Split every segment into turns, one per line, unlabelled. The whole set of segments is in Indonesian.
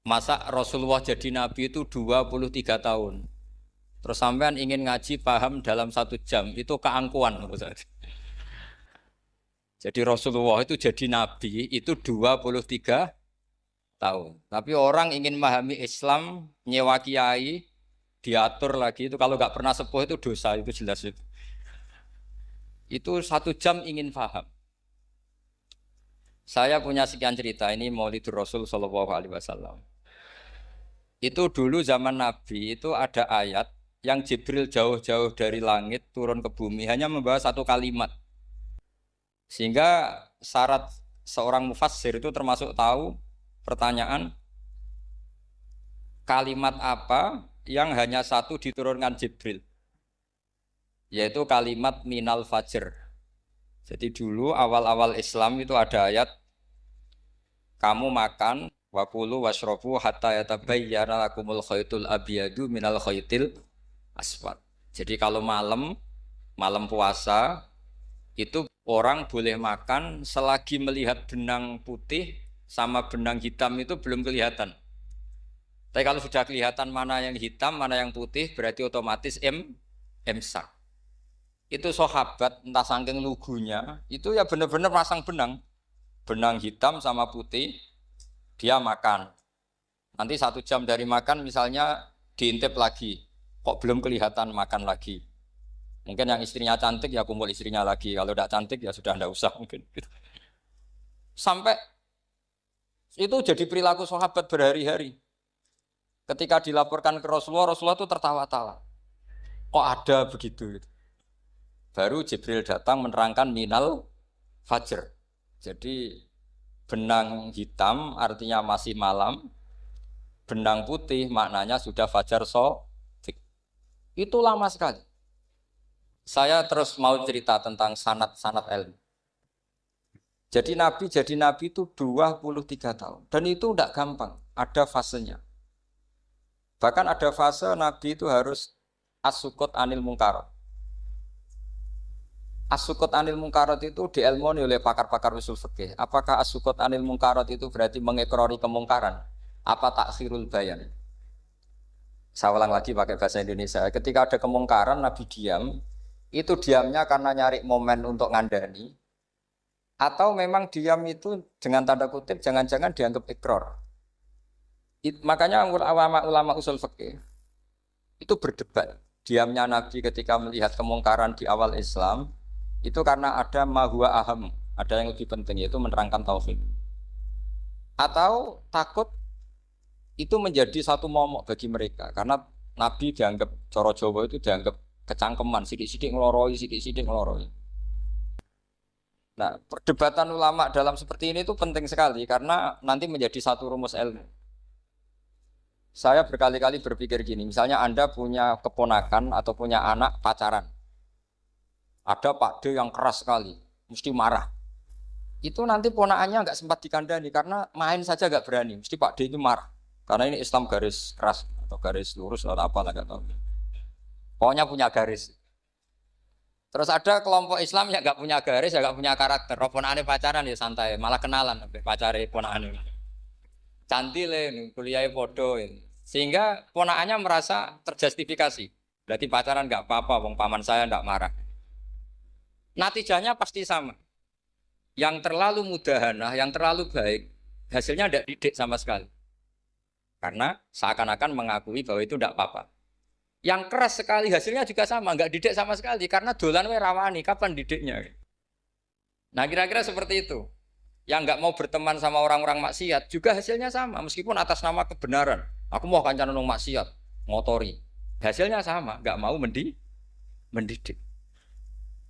Masa Rasulullah jadi nabi itu 23 tahun. Terus sampean ingin ngaji paham dalam 1 jam, itu keangkuhan menurut saya. Jadi Rasulullah itu jadi nabi itu 23 tahun. Tapi orang ingin memahami Islam, nyewa kiai, diatur lagi itu kalau nggak pernah sepuh itu dosa, itu jelas itu. Itu 1 jam ingin paham. Saya punya sekian cerita ini Maulidur Rasul Shallallahu Alaihi Wasallam. Itu dulu zaman Nabi itu ada ayat yang Jibril jauh-jauh dari langit turun ke bumi hanya membawa satu kalimat. Sehingga syarat seorang mufassir itu termasuk tahu pertanyaan kalimat apa yang hanya satu diturunkan Jibril, yaitu kalimat minal fajr. Jadi dulu awal-awal Islam itu ada ayat kamu makan wakulu washrobu hatta yatabayyana lakumul khaytul abyadu minal khaytil aswad. Jadi kalau malam puasa itu orang boleh makan selagi melihat benang putih sama benang hitam itu belum kelihatan. Tapi kalau sudah kelihatan mana yang hitam, mana yang putih, berarti otomatis imsak. Itu sahabat entah saking lugunya, itu ya benar-benar pasang benang hitam sama putih, dia makan. Nanti 1 jam dari makan misalnya diintip lagi, kok belum kelihatan makan lagi. Mungkin yang istrinya cantik ya kumpul istrinya lagi, kalau tidak cantik ya sudah tidak usah mungkin. Sampai itu jadi perilaku sahabat berhari-hari. Ketika dilaporkan ke Rasulullah, Rasulullah itu tertawa-tawa. Kok ada begitu? Baru Jibril datang menerangkan minal fajr. Jadi benang hitam artinya masih malam, benang putih maknanya sudah fajar shadiq. Itu lama sekali. Saya terus mau cerita tentang sanad-sanad ilmu. Jadi Nabi itu 23 tahun. Dan itu tidak gampang, ada fasenya. Bahkan ada fase Nabi itu harus as-sukut anil mungkarat. As-sukut anil mungkarat itu diilmoni oleh pakar-pakar usul fikih. Apakah as-sukut anil mungkarat itu berarti mengekrori kemungkaran? Apa takhirul bayan? Saya ulang lagi pakai bahasa Indonesia. Ketika ada kemungkaran, Nabi diam. Itu diamnya karena nyari momen untuk ngandani. Atau memang diam itu dengan tanda kutip jangan-jangan dianggap ikrar. Makanya ulama usul fikih itu berdebat. Diamnya Nabi ketika melihat kemungkaran di awal Islam itu karena ada ma huwa aham, ada yang lebih penting yaitu menerangkan tauhid. Atau takut itu menjadi satu momok bagi mereka karena Nabi dianggap coro Jawa itu dianggap kecangkeman, sidik-sidik ngeloroi, sidik-sidik ngeloroi. Nah, perdebatan ulama dalam seperti ini itu penting sekali karena nanti menjadi satu rumus ilmu. Saya berkali-kali berpikir gini, misalnya Anda punya keponakan atau punya anak pacaran. Ada Pak D yang keras sekali, mesti marah. Itu nanti ponakannya nggak sempat dikandani karena main saja nggak berani, mesti Pak D itu marah. Karena ini Islam garis keras atau garis lurus atau apa lah nggak tahu. Pokoknya punya garis. Terus ada kelompok Islam yang nggak punya garis, ya nggak punya karakter. Ponakannya pacaran ya santai, malah kenalan pacarnya ponakannya. Cantik le, kuliah podo. Sehingga ponakannya merasa terjustifikasi. Berarti pacaran nggak apa-apa, wong paman saya nggak marah. Natijahnya pasti sama. Yang terlalu mudahanah, yang terlalu baik, hasilnya tidak didik sama sekali. Karena seakan-akan mengakui bahwa itu tidak apa-apa. Yang keras sekali hasilnya juga sama, nggak didik sama sekali. Karena dolan we rawani, kapan didiknya? Nah kira-kira seperti itu. Yang nggak mau berteman sama orang-orang maksiat juga hasilnya sama, meskipun atas nama kebenaran. Aku mau kancanan orang maksiat, ngotori. Hasilnya sama, nggak mau mendidik.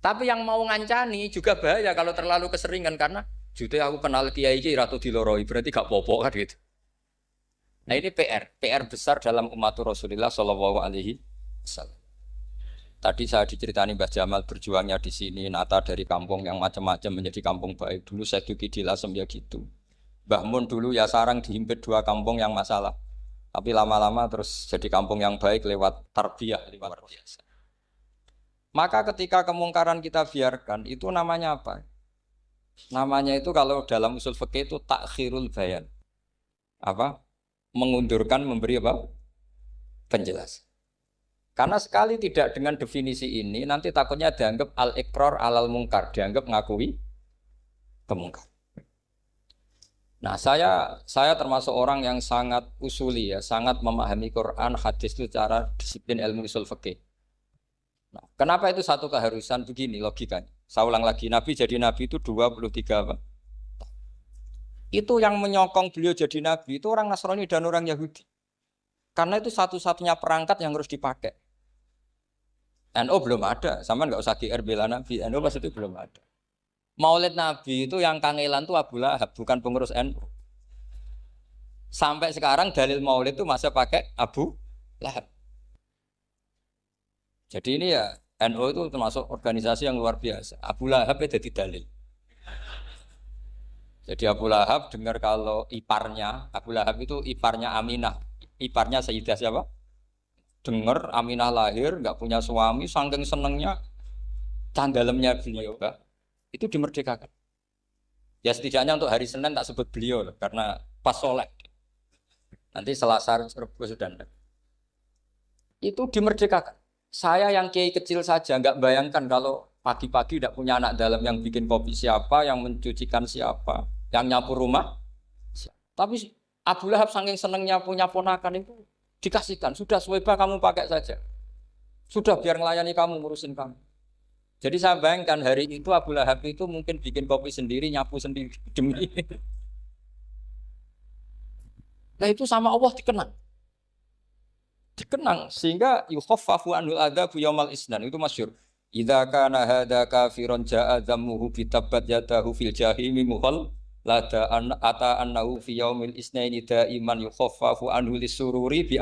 Tapi yang mau ngancani juga bahaya kalau terlalu keseringan karena jute aku kenal kiai iki ratu diloroi, berarti gak popo kan gitu. Nah ini PR besar dalam umat Rasulullah Shallallahu Alaihi Wasallam. Tadi saya diceritani Mbah Jamal berjuangnya di sini, nata dari kampung yang macam-macam menjadi kampung baik. Dulu saya Duki di Lasem ya gitu. Mbah Mun dulu ya sarang dihimpit 2 kampung yang masalah. Tapi lama-lama terus jadi kampung yang baik lewat tarbiyah, lewat biasa. Maka ketika kemungkaran kita biarkan, itu namanya apa? Namanya itu kalau dalam usul fikih itu takhirul bayan. Apa? mengundurkan memberi apa? Penjelasan. Karena sekali tidak dengan definisi ini, nanti takutnya dianggap al-iqrar alal mungkar, dianggap ngakui kemungkar. Nah, saya termasuk orang yang sangat usuli ya, sangat memahami Quran, hadis itu secara disiplin ilmu usul fikih. Nah, kenapa itu satu keharusan begini logikanya? Saya ulang lagi, Nabi jadi Nabi itu 23 apa? Itu yang menyokong beliau jadi Nabi itu orang Nasrani dan orang Yahudi. Karena itu satu-satunya perangkat yang harus dipakai. NU belum ada, sama nggak usah GR bela Nabi, NU pas itu belum ada. Maulid Nabi itu yang kangelan tuh Abu Lahab, bukan pengurus NU. Sampai sekarang dalil Maulid itu masih pakai Abu Lahab. Jadi ini ya NU itu termasuk organisasi yang luar biasa. Abu Lahab itu jadi dalil. Jadi Abu Lahab dengar kalau iparnya, Abu Lahab itu iparnya Aminah, iparnya Sayyidah siapa? Dengar Aminah lahir, nggak punya suami, saking senengnya canggalemnya beliau, itu dimerdekakan. Ya setidaknya untuk hari Senin tak sebut beliau loh, karena pas soleh. Nanti Selasa Rabu sudah ada. Itu dimerdekakan. Saya yang kiai kecil saja nggak bayangkan kalau pagi-pagi tidak punya anak dalam yang bikin kopi siapa, yang mencucikan siapa, yang nyapu rumah. Tapi Abu Lahab saking senengnya punya ponakan itu dikasihkan. Sudah Suwaibah kamu pakai saja. Sudah biar melayani kamu, ngurusin kamu. Jadi saya bayangkan hari itu Abu Lahab itu mungkin bikin kopi sendiri, nyapu sendiri demi. Nah itu sama Allah dikenang sehingga yukhaffafu anul adzabu yaumal isnan itu masyhur. Idza kana hadza kafiron ja'a dhammuhu bi tabbat yadahu fil jahimi muhal lada an ata annahu fi yaumil isnaini daiman yukhaffafu anhu lisururi bi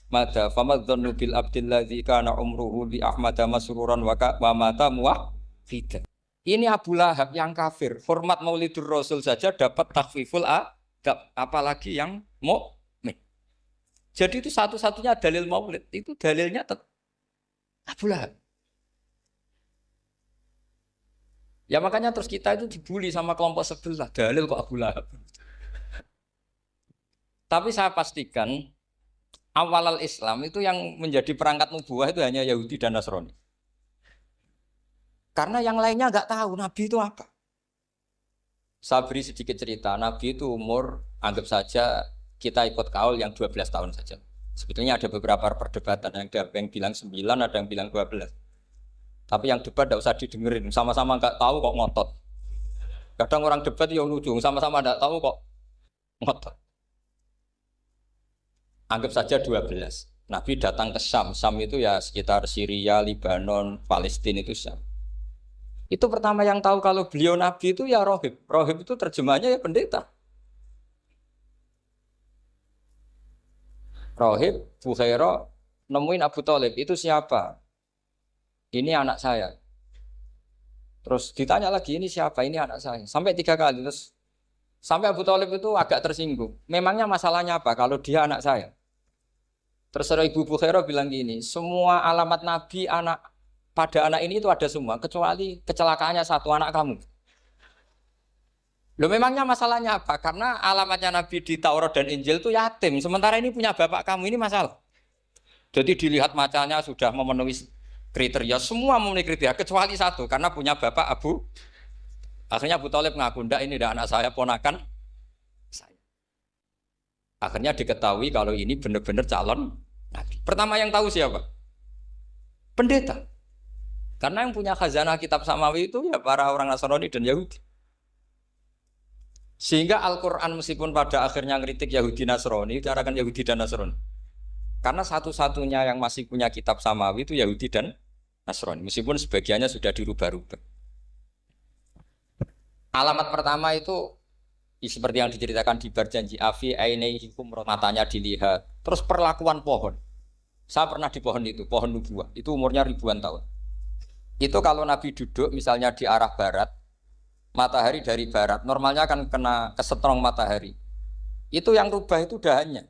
mada famadzannu bil abdil ladzi kana umruhu bi ahmada masruran wa mata muwahhida. Ini Abu Lahab yang kafir, hormat Maulidur Rasul saja dapat takhfiful adab, apalagi yang mukmin. Jadi itu satu-satunya dalil Maulid, itu dalilnya Abu Lahab. Ya makanya terus kita itu dibully sama kelompok sebelah, dalil kok Abu Lahab. Tapi saya pastikan awal Islam itu yang menjadi perangkat nubuah itu hanya Yahudi dan Nasrani. Karena yang lainnya nggak tahu Nabi itu apa. Saya beri sedikit cerita, Nabi itu umur anggap saja kita ikut kaul yang 12 tahun saja. Sebetulnya ada beberapa perdebatan, ada yang bilang 9, ada yang bilang 12. Tapi yang debat tidak usah didengerin, sama-sama nggak tahu kok ngotot. Kadang orang debat yang lucu, sama-sama nggak tahu kok ngotot. Anggap saja 12. Nabi datang ke Syam. Syam itu ya sekitar Syria, Lebanon, Palestina itu Syam. Itu pertama yang tahu kalau beliau Nabi itu ya rohib. Rohib itu terjemahnya ya pendeta. Rohib, Bukhaira, nemuin Abu Thalib. Itu siapa? Ini anak saya. Terus ditanya lagi, ini siapa? Ini anak saya. Sampai 3 kali. Terus sampai Abu Thalib itu agak tersinggung. Memangnya masalahnya apa kalau dia anak saya? Terserah Ibu Bukhairah bilang gini, semua alamat Nabi pada anak ini itu ada semua, kecuali kecelakaannya satu, anak kamu. Loh memangnya masalahnya apa? Karena alamatnya Nabi di Taurat dan Injil itu yatim, sementara ini punya bapak kamu, ini masalah. Jadi dilihat macanya sudah memenuhi kriteria, semua memenuhi kriteria, kecuali satu, karena punya bapak Abu. Akhirnya Abu Thalib ngaku, ndak ini ndak anak saya, ponakan saya. Akhirnya diketahui kalau ini benar-benar calon Nabi. Pertama yang tahu siapa? Pendeta. Karena yang punya khazanah kitab samawi itu ya para orang Nasrani dan Yahudi. Sehingga Al-Quran meskipun pada akhirnya ngeritik Yahudi Nasrani, carakan Yahudi dan Nasrani. Karena satu-satunya yang masih punya kitab samawi itu Yahudi dan Nasrani. Meskipun sebagiannya sudah dirubah-rubah. Alamat pertama itu seperti yang diceritakan di berjanji afi ainaihikum, matanya dilihat. Terus perlakuan pohon. Saya pernah di pohon itu, pohon nubuah. Itu umurnya ribuan tahun. Itu kalau Nabi duduk misalnya di arah barat, matahari dari barat, normalnya akan kena kesetrong matahari. Itu yang rubah itu dahannya.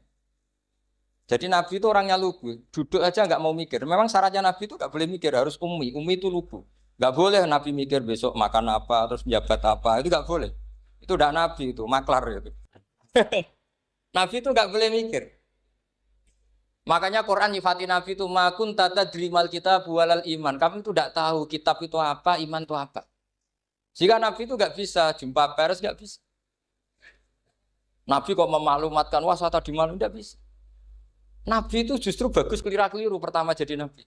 Jadi Nabi itu orangnya lugu, duduk aja nggak mau mikir. Memang syaratnya Nabi itu nggak boleh mikir, harus ummi. Ummi itu lugu. Nggak boleh Nabi mikir besok makan apa, terus menjabat apa, itu nggak boleh. Itu udah Nabi itu, maklar itu. Nabi itu nggak boleh mikir. Makanya Quran nyifati Nabi itu makun tata dirimal kita bualal iman. Kami itu tidak tahu kitab itu apa, iman itu apa. Jika Nabi itu nggak bisa jumpa pers, nggak bisa. Nabi kok memaklumatkan wasata di malu, nggak bisa. Nabi itu justru bagus keliru pertama jadi Nabi.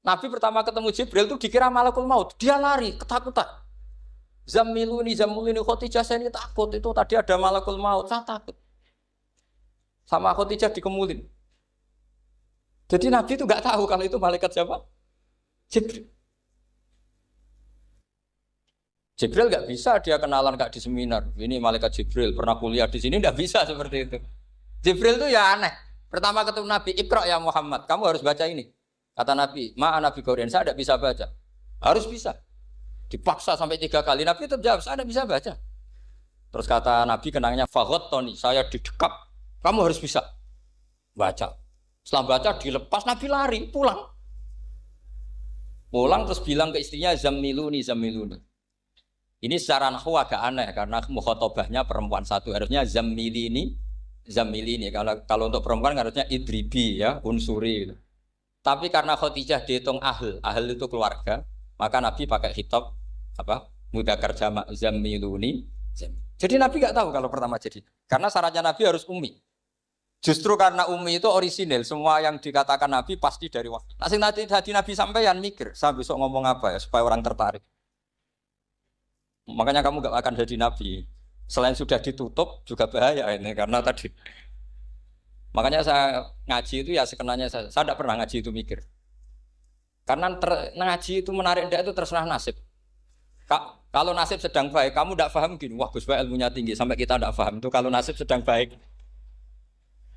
Nabi pertama ketemu Jibril itu dikira malakul maut, dia lari ketakutan. Zamiluni Khotijah saya ini takut itu tadi ada malakul maut, saya takut. Sama Khotijah dikemulin. Jadi Nabi itu nggak tahu kalau itu malaikat siapa? Jibril. Jibril nggak bisa dia kenalan kak di seminar. Ini malaikat Jibril pernah kuliah di sini, nggak bisa seperti itu. Jibril itu ya aneh. Pertama ketemu Nabi, Iqra ya Muhammad, kamu harus baca ini. Kata Nabi, Nabi Qur'an, saya tidak bisa baca. Harus bisa. Dipaksa sampai 3 kali. Nabi tetap jawab, saya tidak bisa baca. Terus kata Nabi kenangnya, Tony, saya didekap. Kamu harus bisa baca. Setelah baca dilepas, Nabi lari, pulang. Pulang terus bilang ke istrinya, Zamiluni. Ini secara nahwu agak aneh, karena mukhotobahnya perempuan satu. Harusnya Zamilini. Kalau untuk perempuan harusnya idribi ya, unsuri. Gitu. Tapi karena Khadijah dihitung ahl itu keluarga, maka Nabi pakai khitab mudzakkar jamak Zamiluni. Jadi Nabi nggak tahu kalau pertama jadi. Karena syaratnya Nabi harus ummi. Justru karena ummi itu orisinil, semua yang dikatakan Nabi pasti dari wahyu. Nanti Nabi sampeyan mikir, saya besok ngomong apa ya supaya orang tertarik. Makanya kamu gak akan jadi Nabi. Selain sudah ditutup juga bahaya ini karena tadi. Makanya saya ngaji itu ya sekenanya saya tidak pernah ngaji itu mikir. Karena ngaji itu menarik ndak itu terserah nasib. Kalau nasib sedang baik, kamu tidak paham gini, wah Gus Baik ilmunya tinggi sampai kita tidak paham itu kalau nasib sedang baik.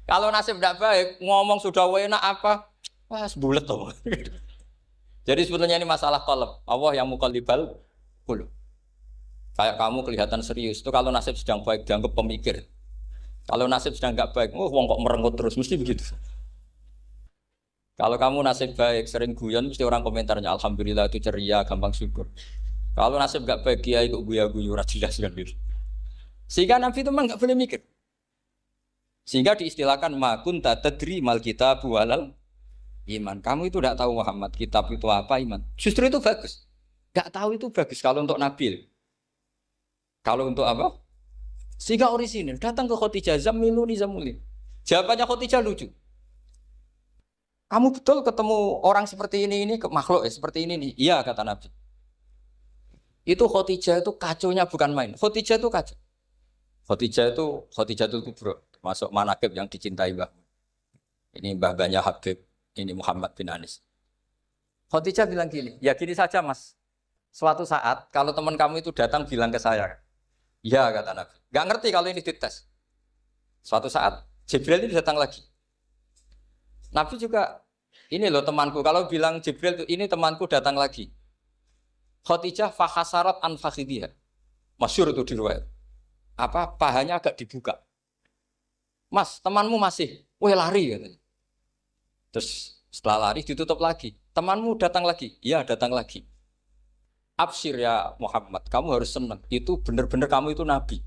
Kalau nasib tidak baik, ngomong sudah enak apa? Wah, sebulet tuh. Jadi sebetulnya ini masalah qalb. Allah yang muqallibal qulub. Kayak kamu kelihatan serius, itu kalau nasib sedang baik dianggap pemikir. Kalau nasib sedang nggak baik, wong kok merenggut terus, mesti begitu. Kalau kamu nasib baik, sering guyon, mesti orang komentarnya, alhamdulillah itu ceria, gampang syukur. Kalau nasib nggak baik, dia ikut guya-guyu, jelas kan gitu. Sehingga Nabi itu memang nggak boleh mikir. Sehingga diistilahkan makun tadri mal kitab walal iman. Kamu itu tidak tahu Muhammad kitab itu apa iman. Justru itu bagus. Nggak tahu itu bagus kalau untuk Nabi. Kalau untuk apa? Sehingga orisinil datang ke Khadijah Zamiluni. Jawabannya Khadijah lucu. Kamu betul ketemu orang seperti ini ke makhluk seperti ini nih. Iya kata Nabi. Itu Khadijah itu kacaunya bukan main. Khadijah itu kacau. Khadijah itu kubro. Masuk manaqib yang dicintai Mbah. Ini mbah-mbahnya Habib, ini Muhammad bin Anis. Khadijah bilang gini, ya gini saja mas. Suatu saat kalau teman kamu itu datang bilang ke saya, ya kata Nabi. Gak ngerti kalau ini dites. Suatu saat Jibril ini datang lagi. Nabi juga, ini loh temanku. Kalau bilang Jibril ini temanku datang lagi. Khadijah fakhasarat an fakhidiyah. Masyhur itu di riwayat. Pahanya agak dibuka. Mas, temanmu masih, lari katanya. Terus setelah lari ditutup lagi. Temanmu datang lagi, iya datang lagi. Absyir ya Muhammad, kamu harus senang. Itu benar-benar kamu itu Nabi.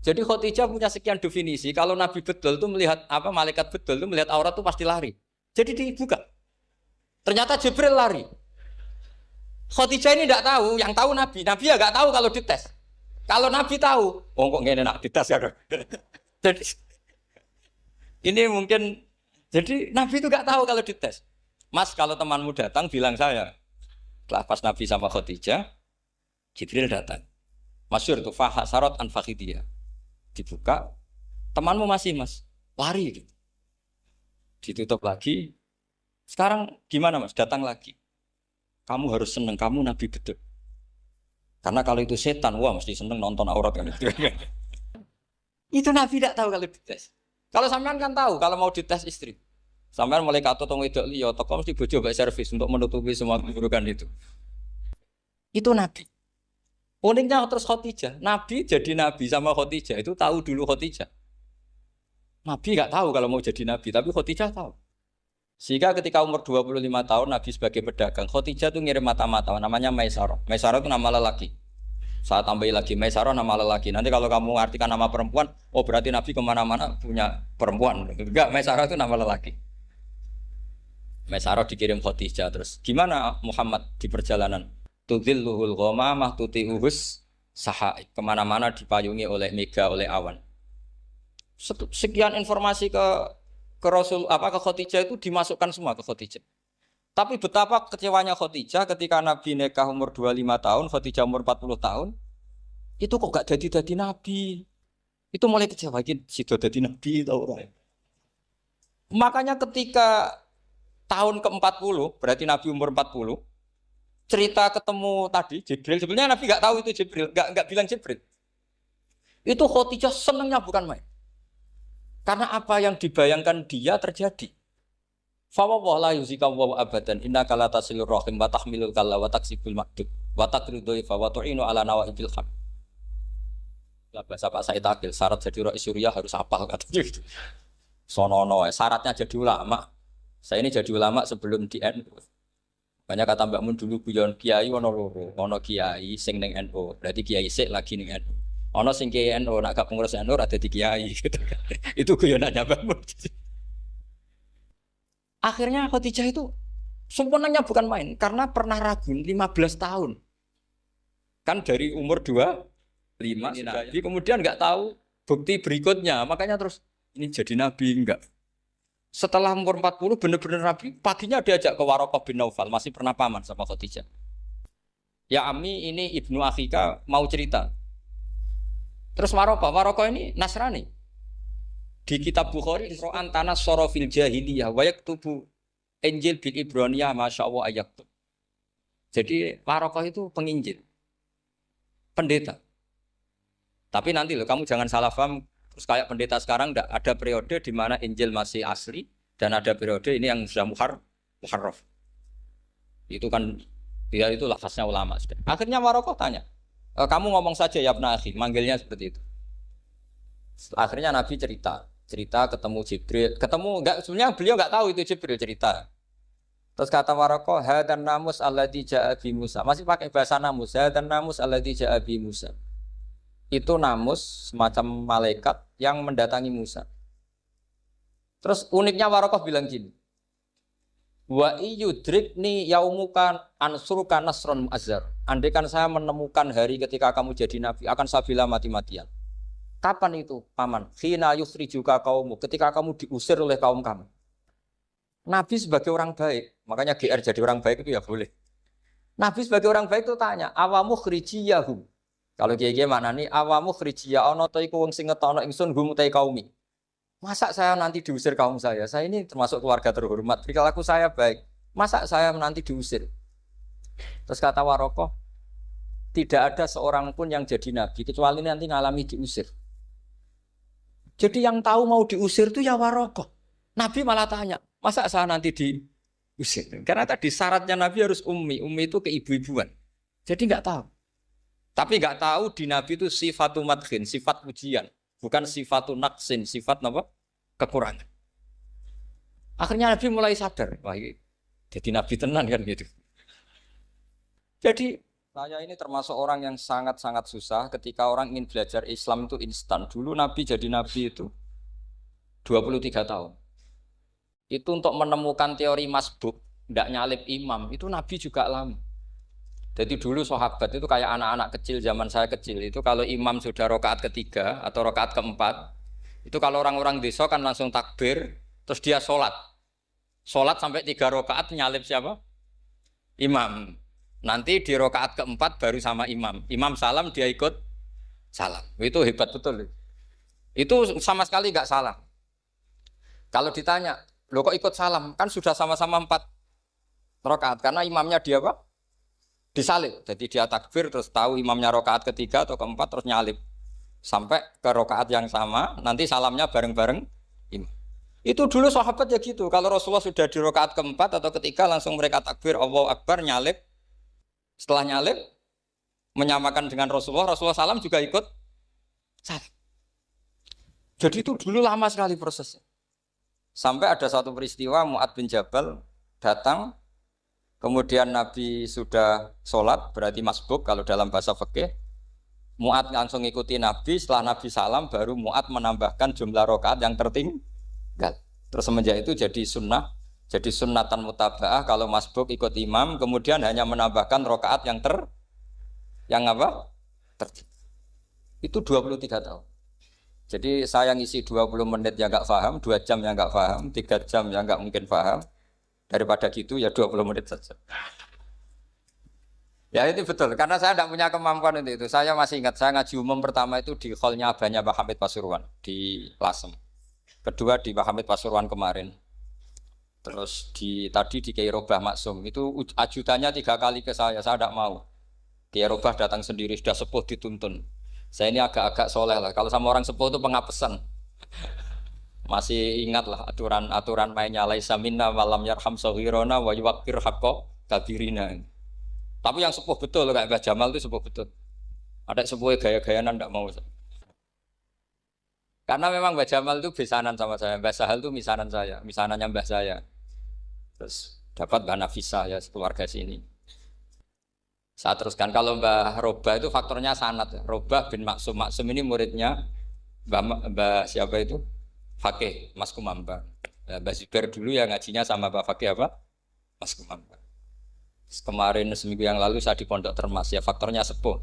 Jadi Khadijah punya sekian definisi. Kalau Nabi betul itu melihat malaikat betul itu melihat aurat itu pasti lari. Jadi dibuka. Ternyata Jibril lari. Khadijah ini tidak tahu, yang tahu Nabi. Nabi ya nggak tahu kalau dites. Kalau Nabi tahu, kok nggak enak dites ya. Jadi ini mungkin, jadi Nabi itu nggak tahu kalau dites. Mas, kalau temanmu datang bilang saya. Setelah pas Nabi sama Khadijah, Jibril datang. Masyhur itu fahasarat an fakhidiyah. Dibuka, temanmu masih mas, lari gitu. Ditutup lagi. Sekarang gimana mas? Datang lagi. Kamu harus seneng, kamu Nabi betul. Karena kalau itu setan, wah mesti seneng nonton aurat kan. Itu Nabi tidak tahu kalau dites. Kalau sampean kan tahu kalau mau dites istri. Sampean mulai kato tong wedok liya teko mesti bojo mbek servis untuk menutupi semua keburukan itu. Itu Nabi. Uniknya terus Khadijah, Nabi jadi Nabi sama Khadijah itu tahu dulu Khadijah. Nabi enggak tahu kalau mau jadi Nabi, tapi Khadijah tahu. Sehingga ketika umur 25 tahun Nabi sebagai pedagang, Khadijah itu ngirim mata-mata namanya Maisarah. Maisarah itu nama lelaki. Saya tambahin lagi Maisarah nama lelaki. Nanti kalau kamu artikan nama perempuan, oh berarti Nabi kemana-mana punya perempuan. Enggak, Maisarah itu nama lelaki. Maisarah dikirim Khadijah terus. Gimana Muhammad di perjalanan? Tudhilluhul ghamamah tuti'uhus sahaik. Kemana-mana dipayungi oleh mega, oleh awan. Sekian informasi ke Rasul apa ke Khadijah itu dimasukkan semua ke Khadijah. Tapi betapa kecewanya Khadijah ketika Nabi nikah umur 25 tahun, Khadijah umur 40 tahun, itu kok gak jadi Nabi. Itu mulai kecewa, sido jadi Nabi tahu. Makanya ketika tahun ke-40, berarti Nabi umur 40, cerita ketemu tadi Jibril, sebenarnya Nabi gak tahu itu Jibril, gak bilang Jibril. Itu Khadijah senangnya bukan main. Karena apa yang dibayangkan dia terjadi. Fa wa la yuzika wa abadan innaka la tasilur rahim wa tahmilul kalla wa taksibul maqdud wa taqridu fa wa tu'inu ala nawaibil haq. Lah bahasa Pak Said Akil syarat jadi rais Suriah harus hafal katanya gitu. Sonono syaratnya jadi ulama. Saya ini jadi ulama sebelum di NU. Banyak kata Mbak Mun dulu guyon kiai ono loro, ono kiai sing ning NU, berarti kiai sik lagi ning NU. Ono sing kiai NU nak gak pengurus NU ora dadi kiai gitu. Itu guyonannya Mbak Mun. Akhirnya Khadijah itu sempurnanya bukan main karena pernah ragu 15 tahun. Kan dari umur 25 Nabi kemudian nggak tahu bukti berikutnya. Makanya terus ini jadi Nabi enggak. Setelah umur 40 benar-benar Nabi, paginya diajak ke Waraqah bin Naufal, masih pernah paman sama Khadijah. Ya Ami ini Ibnu Akhika mau cerita. Terus Waraqah ini Nasrani. Di kitab Bukhari Ro'an tanah sorofil jahiliyah wayak tubuh Injil bil Ibraniyah masya Allah ayat. Jadi Waraqah itu penginjil, pendeta. Tapi nanti loh kamu jangan salah paham. Terus kayak pendeta sekarang ada periode di mana Injil masih asli dan ada periode ini yang sudah muharraf. Itu kan dia itu lafaznya ulama. Akhirnya Waraqah tanya, kamu ngomong saja ya Ibnu Akhi, manggilnya seperti itu. Akhirnya Nabi cerita ketemu Jibril, enggak sebenarnya beliau enggak tahu itu Jibril cerita. Terus kata Waraqah, hadan namus alladzi ja'a bi Musa. Masih pakai bahasa namus, hadan namus alladzi ja'a bi Musa. Itu namus semacam malaikat yang mendatangi Musa. Terus uniknya Waraqah bilang gini. Wa iyudrikni yaumuka ansuruka nasron mu'azzar. Andaikan saya menemukan hari ketika kamu jadi nabi, akan saya bila mati-matian. Kapan itu, paman? Khina yukhrijuka kaumu, ketika kamu diusir oleh kaum kamu. Nabi sebagai orang baik, makanya GR jadi orang baik itu ya boleh. Nabi sebagai orang baik itu tanya, awamu khrijiyahum. Kalau kiai-kiai maknani awamu khrijiyah ana ta iku wong sing ngetokno ingsun hum utai kaumi. Masa saya nanti diusir kaum saya? Saya ini termasuk keluarga terhormat. Perilaku saya baik. Masa saya nanti diusir? Terus kata Waraqah, tidak ada seorang pun yang jadi nabi kecuali nanti ngalami diusir. Jadi yang tahu mau diusir itu ya Waraqah. Nabi malah tanya, masa saya nanti diusir? Karena tadi syaratnya Nabi harus ummi. Ummi itu keibu-ibuan. Jadi nggak tahu. Tapi nggak tahu di Nabi itu sifatu madkhin, sifat pujian. Bukan sifatu naqsin, sifat apa? Kekurangan. Akhirnya Nabi mulai sadar. Wah, jadi Nabi tenan kan gitu. Jadi saya ini termasuk orang yang sangat-sangat susah ketika orang ingin belajar Islam itu instan. Dulu Nabi jadi Nabi itu 23 tahun. Itu untuk menemukan teori masbuk, tidak nyalip imam, itu Nabi juga lama. Jadi dulu sahabat itu kayak anak-anak kecil zaman saya kecil. Itu kalau imam sudah rakaat ketiga atau rakaat keempat, itu kalau orang-orang desa kan langsung takbir, terus dia sholat. Sholat sampai 3 rakaat nyalip siapa? Imam. Nanti di rakaat keempat baru sama imam. Imam salam dia ikut salam. Itu hebat betul. Itu sama sekali nggak salah. Kalau ditanya, lo kok ikut salam? Kan sudah sama-sama 4 rakaat. Karena imamnya dia apa? Disalib. Jadi dia takbir terus tahu imamnya rakaat ketiga atau keempat terus nyalip. Sampai ke rakaat yang sama, nanti salamnya bareng-bareng imam. Itu dulu sahabat ya gitu. Kalau Rasulullah sudah di rakaat keempat atau ketiga langsung mereka takbir Allahu Akbar nyalip. Setelah nyalip menyamakan dengan Rasulullah, Rasulullah salam juga ikut salam. Jadi itu dulu lama sekali prosesnya. Sampai ada satu peristiwa Mu'adz bin Jabal datang, kemudian Nabi sudah sholat, berarti masbuk kalau dalam bahasa fikih. Mu'ad langsung ikuti Nabi, setelah Nabi salam baru Mu'ad menambahkan jumlah rakaat yang tertinggal. Terus semenjak itu jadi sunnah, jadi sunnatan mutaba'ah kalau masbuk ikut imam, kemudian hanya menambahkan rakaat yang apa? Tertinggal. Itu 23 tahun. Jadi saya ngisi 20 menit yang nggak paham, 2 jam yang nggak paham, 3 jam yang nggak mungkin paham. Daripada gitu ya 20 menit saja. Ya itu betul, karena saya tidak punya kemampuan untuk itu. Saya masih ingat, saya ngaji umum pertama itu di hallnya abahnya Pak Hamid Pasuruan di Lasem. Kedua di Pak Hamid Pasuruan kemarin. Terus tadi di Kiai Robah Maksum, itu ajudannya 3 kali ke saya tidak mau. Kiai Robah datang sendiri, sudah sepuh dituntun. Saya ini agak-agak soleh lah, kalau sama orang sepuh itu pengapesan. Masih ingat lah aturan mainnya laisa minna walam yarham saghirona wa yuwaqqir haqqa kabirina. Tapi yang sepuh betul kayak Mbah Jamal itu sepuh betul. Ada sepuh gaya-gayanan tidak mau. Karena memang Mbah Jamal itu besanan sama saya, Mbah Sahal itu misanan saya, misanannya Mbah saya. Terus dapat Mbah Nafisa ya keluarga sini. Saya teruskan kalau Mbah Robah itu faktornya sanad. Robah bin Maksum, Maksum ini muridnya Mbah siapa itu? Fakih Mas Kumambang. Mbah Zubair dulu ya ngajinya sama Mbah Fakih apa? Mas Kumambang. Kemarin seminggu yang lalu saya di Pondok Termas ya faktornya sepuh.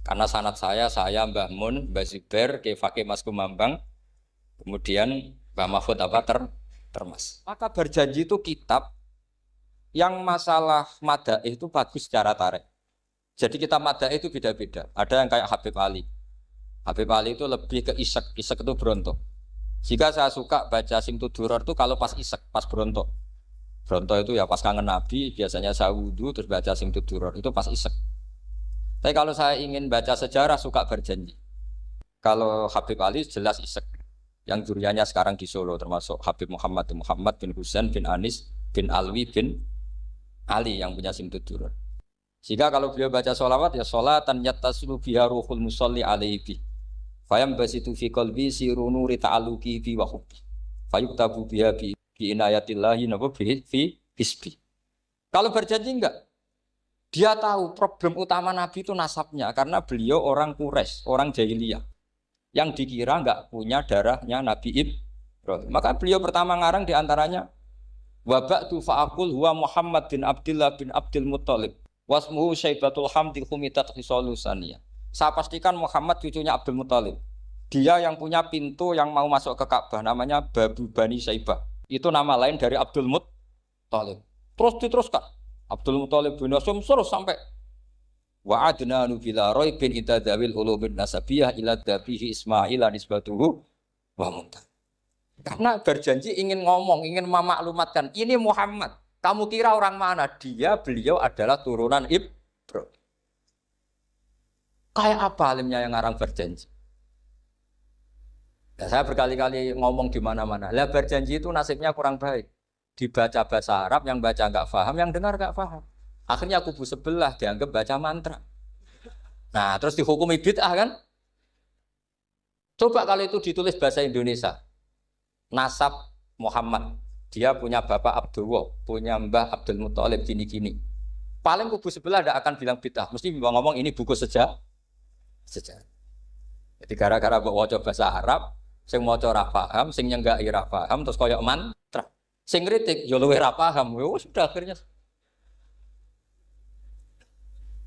Karena sanad saya Mbah Mun, Mbah Zubair, Kiai Fakih Mas Kumambang, kemudian Mbah Mahfud apa Termas. Maka berjanji itu kitab yang masalah madaih itu bagus secara tarikh. Jadi kita madaih itu beda-beda. Ada yang kayak Habib Ali. Habib Ali itu lebih ke isek itu berontok. Jika saya suka baca Simtud Duror itu kalau pas isek, pas berontok. Bronto itu ya pas kangen Nabi, biasanya saya wudhu terus baca Simtud Duror, itu pas isek. Tapi kalau saya ingin baca sejarah suka berjanji. Kalau Habib Ali jelas isek. Yang duriannya sekarang di Solo termasuk Habib Muhammad bin Husain bin Anis bin Alwi bin Ali yang punya Simtud Duror. Jika kalau beliau baca sholawat ya sholatan yattasilu biha ruhul musalli alaihi. Fayam basitu fi qalbi sirunu rita'aluki bi wa hubbi. Fayuktabu biha bi inayatillahi nabu fi hisbi. Kalau berjanji enggak, dia tahu problem utama Nabi itu nasabnya karena beliau orang Quraisy, orang jahiliyah yang dikira enggak punya darahnya Nabi Ibrahim. Maka beliau pertama ngarang diantaranya wa ba'du fa'aqul huwa Muhammad bin Abdullah bin Abdul Muttalib wasmuhu Syaibatul Hamdi Khumitat Khisalusaniyah. Saya pastikan Muhammad cucunya Abdul Muttalib. Dia yang punya pintu yang mau masuk ke Ka'bah namanya Babu Bani Syaibah. Itu nama lain dari Abdul Muttalib. Terus diteruskan. Abdul Muttalib bin Hasyim terus sampai wa adnanu bila raibin itadzawil ulubin nasabiyah ila dabihi Ismail nisbatuhu wa muntah. Karena berjanji ingin ngomong, ingin memaklumatkan ini Muhammad. Kamu kira orang mana? Beliau adalah turunan Ibrahim. Kayak apa alimnya yang ngarang berjanji? Ya, saya berkali-kali ngomong di mana-mana. Lah berjanji itu nasibnya kurang baik. Dibaca bahasa Arab, yang baca nggak paham, yang dengar nggak paham. Akhirnya kubu sebelah dianggap baca mantra. Nah, terus dihukumi bid'ah kan? Coba kalau itu ditulis bahasa Indonesia. Nasab Muhammad. Dia punya bapak Abdullah, punya mbah Abdul Muttalib gini-gini. Paling kubu sebelah tidak akan bilang bid'ah. Mesti ngomong ini buku sejarah. Jadi gara-gara bawa bahasa Arab, sing maca ora paham, sing nyenggaki ora paham, terus koyo mantra. Sing kritik yo luwih ora paham. Sudah akhirnya.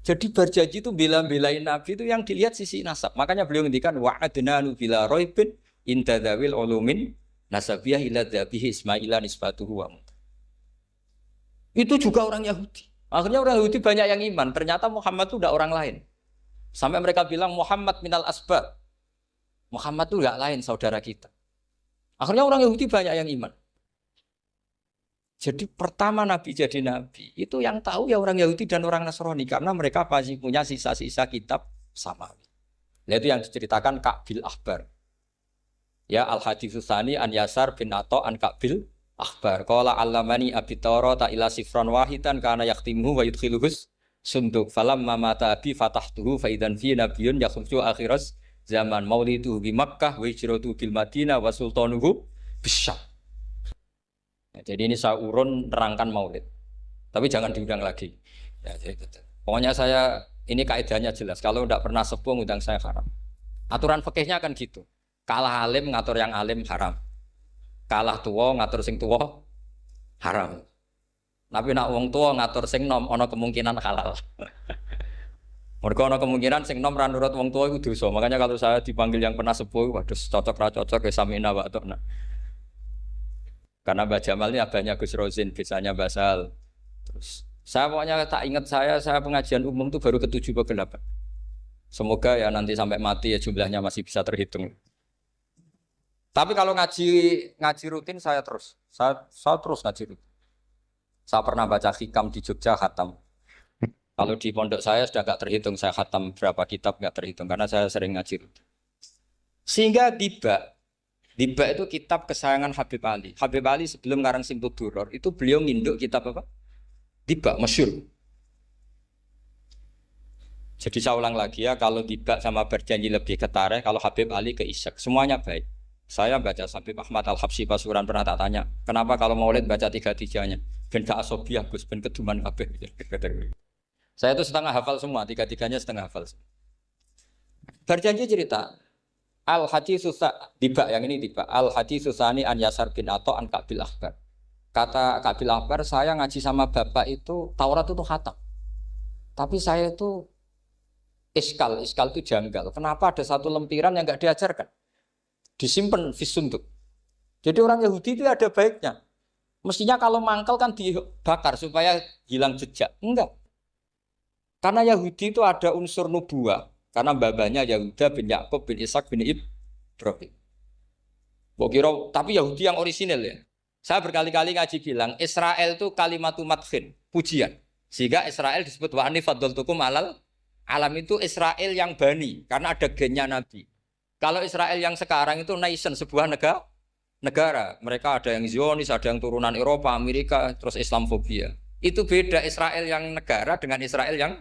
Jadi berjanji itu bela-belain Nabi itu yang dilihat sisi nasab. Makanya beliau ngendikan wa'adnanu bila raibin intadzawil ulumin nasabiyah ila dzabihi Ismaila nisbatuhu wa muntah. Itu juga orang Yahudi. Akhirnya orang Yahudi banyak yang iman. Ternyata Muhammad itu tidak orang lain. Sampai mereka bilang Muhammad minal asbab. Muhammad itu tidak lain saudara kita. Akhirnya orang Yahudi banyak yang iman. Jadi pertama Nabi jadi Nabi itu yang tahu ya orang Yahudi dan orang Nasrani karena mereka pasti punya sisa-sisa kitab samawi. Nah, itu yang diceritakan Ka'bil Ahbar. Ya al-haditsus tsani an Yasar bin Atha an Ka'bil Ahbar. Qala allamani abi Tawrata ila sifran wahidan kana yaktimuhu wa yudkhiluhus sunduk falamma mata abi fatahtuhu fa idzan fi nabiyyun yakhruju akhiras zaman maulidu bi Makkah wa hijratu bil Madinah wa sultanuhu bisyam. Ya, jadi ini saya urun nerangkan maulid. Tapi jangan diundang lagi. Ya, jadi, pokoknya saya ini kaidahnya jelas. Kalau tidak pernah sepuh ngundang saya haram. Aturan fikihnya kan gitu. Kalah alim ngatur yang alim haram. Kalah tua ngatur sing tua haram. Tapi nak wong tua ngatur sing nom ono kemungkinan halal. Mereka ono kemungkinan sing nom ra nurut wong tua itu dosa. Makanya kalau saya dipanggil yang pernah sepuh, waduh cocok ra cocok ya samina wa ta'na. Karena Mbak Jamal ini abahnya Gus Rozin, biasanya Basal. Terus saya pokoknya tak ingat saya pengajian umum tuh baru ke-7 ke 8. Semoga ya nanti sampai mati ya jumlahnya masih bisa terhitung. Tapi kalau ngaji rutin saya terus. Saya terus ngaji rutin. Saya pernah baca hikam di Jogja khatam. Kalau di pondok saya sudah nggak terhitung saya khatam berapa kitab nggak terhitung karena saya sering ngaji rutin. Sehingga Diba itu kitab kesayangan Habib Ali. Habib Ali sebelum ngarang Simtud Duror itu beliau nginduk kitab apa? Diba, masyhur. Jadi saya ulang lagi ya, kalau Diba sama Berjanji lebih ke tarikh, kalau Habib Ali ke Isyak, semuanya baik. Saya baca Habib Ahmad Al-Habsyi Pasuruan pernah tak tanya, kenapa kalau Maulid baca tiga-tiganya? Ben gak asobiah Gus, ben keduman kabeh. Saya itu setengah hafal semua, tiga-tiganya setengah hafal. Berjanji cerita, Al-Hadis Susah, Diba yang ini Diba, Al-Hadis Susani an Yasar bin Ato an Kabil Akbar. Kata Kabil Akbar, saya ngaji sama bapak itu, Taurat itu khatam. Tapi saya itu iskal itu janggal. Kenapa ada satu lempiran yang nggak diajarkan? Disimpan fisunduk. Jadi orang Yahudi itu ada baiknya. Mestinya kalau mangkal kan dibakar supaya hilang jejak. Enggak. Karena Yahudi itu ada unsur nubuah. Karena babanya Yahuda bin Yakub bin Ishak bin Ibrahim. Tapi Yahudi yang orisinal ya. Saya berkali-kali ngaji bilang Israel itu kalimatu madkhin, pujian. Sehingga Israel disebut wa ani faddaltukum alal alam itu Israel yang bani karena ada gennya Nabi. Kalau Israel yang sekarang itu nation, sebuah negara. Mereka ada yang Zionis, ada yang turunan Eropa, Amerika, terus Islamfobia. Itu beda Israel yang negara dengan Israel yang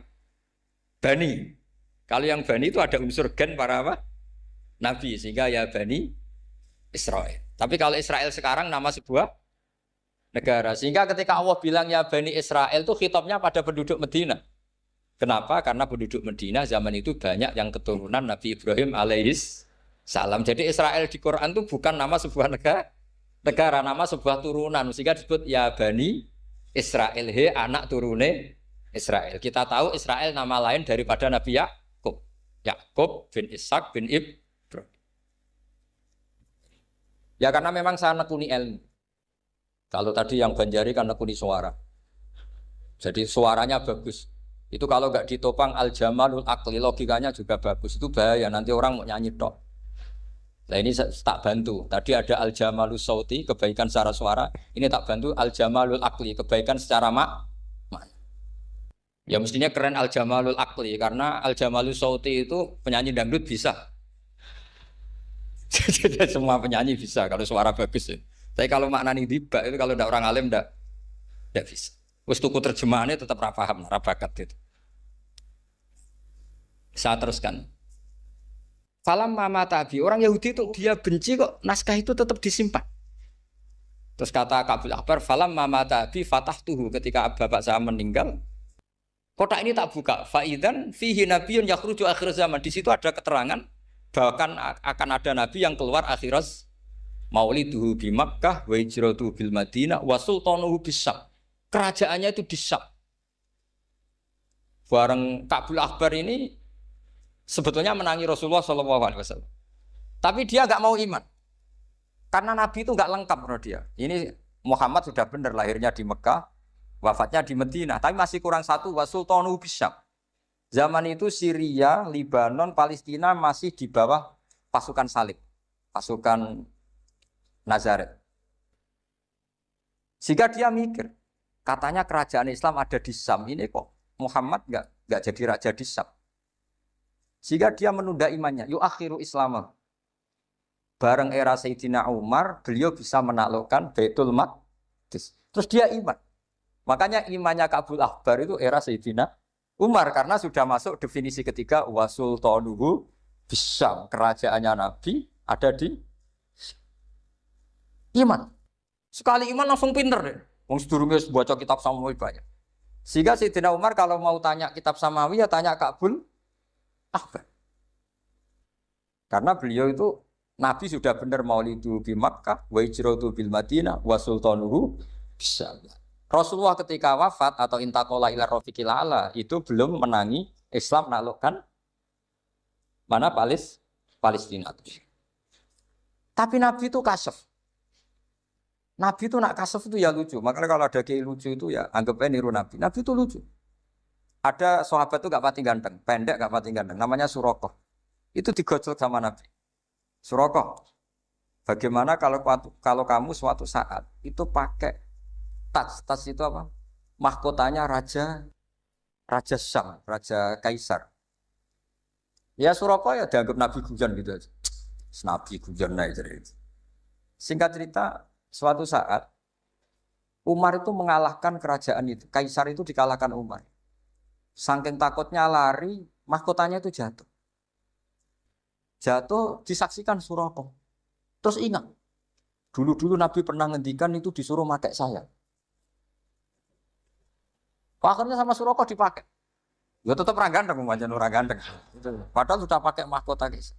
bani. Kalau yang bani itu ada unsur gen para apa? Nabi, sehingga ya bani Israel. Tapi kalau Israel sekarang nama sebuah negara. Sehingga ketika Allah bilang ya bani Israel itu khitabnya pada penduduk Medina. Kenapa? Karena penduduk Medina zaman itu banyak yang keturunan Nabi Ibrahim alaihis salam. Jadi Israel di Quran itu bukan nama sebuah negara, nama sebuah turunan. Sehingga disebut ya bani Israel, he anak turune Israel. Kita tahu Israel nama lain daripada Nabi Yakub bin Ishak bin Ibrahim. Ya karena memang saya nekuni ilmu. Kalau tadi yang Banjari kan nekuni suara. Jadi suaranya bagus. Itu kalau nggak ditopang al-jamalul akli, logikanya juga bagus. Itu bahaya, nanti orang mau nyanyi tok. Nah ini tak bantu. Tadi ada al-jamalul sauti, kebaikan secara suara. Ini tak bantu al-jamalul akli, kebaikan secara makna. Ya mestinya keren al-jamalul akli, karena al-jamalul sauti itu penyanyi dangdut bisa. Jadi semua penyanyi bisa kalau suara bagus ya. Tapi kalau maknani Diba itu kalau tidak orang alim tidak bisa. Wes tuku terjemahannya tetap ra paham, ra bakat gitu. Saya teruskan. Falam mama tabi, orang Yahudi itu dia benci kok naskah itu tetap disimpan. Terus kata Kabil Akbar, falam mama tabi fatahtuhu, ketika bapak saya meninggal, kotak ini tak buka. Faidan fihi nabiyyun yakhruju akhir zaman. Di situ ada keterangan bahkan akan ada nabi yang keluar akhirat, mauliduhu bi Makkah wa hijratuhu bil Madinah wa sultanuhu bis-Syam. Kerajaannya itu di Syam. Bareng Kabil Akbar ini sebetulnya menangi Rasulullah SAW. Tapi dia nggak mau iman. Karena Nabi itu nggak lengkap menurut dia. Ini Muhammad sudah benar lahirnya di Mekah, wafatnya di Madinah. Tapi masih kurang satu, wa sultanuhu bis-Syam. Zaman itu Syria, Libanon, Palestina masih di bawah pasukan salib. Pasukan Nazaret. Sehingga dia mikir, katanya kerajaan Islam ada di Syam, ini kok Muhammad nggak jadi raja di Syam. Sehingga dia menunda imannya. Yu'akhiru Islam. Bareng era Sayyidina Umar, beliau bisa menaklukkan Baitul Maqdis. Terus dia iman. Makanya imannya Kabil Akbar itu era Sayyidina Umar, karena sudah masuk definisi ketiga wa sultanuhu bis-Syam. Kerajaannya Nabi ada di iman. Sekali iman langsung pinter deh. Wong sedurunge baca kitab Samuel banyak. Sehingga Sayyidina Umar kalau mau tanya kitab Samawi ya tanya Ka'bul Ahbar. Karena beliau itu Nabi sudah benar maulidu di Makkah, wa hijratu bil Madinah, wa sultanuhu bisa. Rasulullah ketika wafat atau intaqala ila rafiqil ala itu belum menangi Islam naklukkan mana Palestina. Tapi Nabi itu kasef. Nabi itu nak kasef itu ya lucu. Makanya kalau ada kiai lucu itu ya anggapnya niru Nabi. Nabi itu lucu. Ada sahabat itu gak pati ganteng, pendek gak pati ganteng. Namanya Surakoh. Itu digojol sama Nabi. Surakoh, bagaimana kalau kamu suatu saat itu pakai tas itu apa? Mahkotanya Raja Syam, Raja Kaisar. Ya Surakoh ya dianggap Nabi guyon gitu aja. Nabi guyon naik cerita. Singkat cerita, suatu saat Umar itu mengalahkan kerajaan itu. Kaisar itu dikalahkan Umar. Saking takutnya lari, mahkotanya itu jatuh. Jatuh disaksikan Surakoh. Terus ingat, dulu Nabi pernah ngendikan itu disuruh pakai saya. Akhirnya sama Surakoh dipakai. Ya tetap orang ganteng, orang ganteng. Padahal sudah pakai mahkota guys.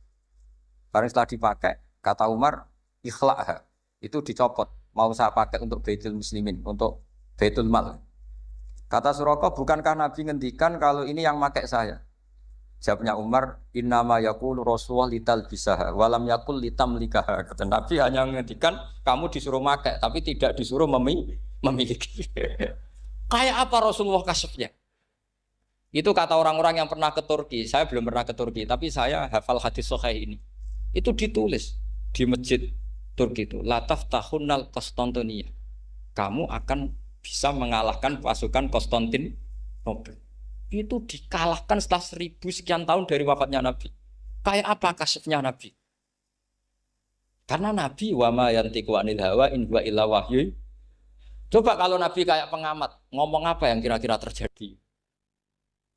Barang setelah dipakai, kata Umar, ikhla'ha. Itu dicopot. Mau saya pakai untuk Baitul Muslimin, untuk Baitul Mal. Kata Surakoh, bukankah Nabi ngendikan kalau ini yang pakai saya? Jawabnya Umar, innama yaqulu Rasulullah lital bisaha, walam yaqul litamlikaha. Kata Nabi hanya ngendikan kamu disuruh pakai, tapi tidak disuruh memiliki. Kayak apa Rasulullah kasufnya? Itu kata orang-orang yang pernah ke Turki. Saya belum pernah ke Turki, tapi saya hafal hadis sahih ini. Itu ditulis di masjid Turki itu. Lataf tahunnal Konstantinia. Kamu akan bisa mengalahkan pasukan Konstantinopel. Itu dikalahkan setelah 1000 sekian tahun dari wafatnya Nabi. Kayak apa kasufnya Nabi? Karena Nabi wa ma yantiqu anil hawa in huwa illa wahyu. Coba kalau Nabi kayak pengamat, ngomong apa yang kira-kira terjadi?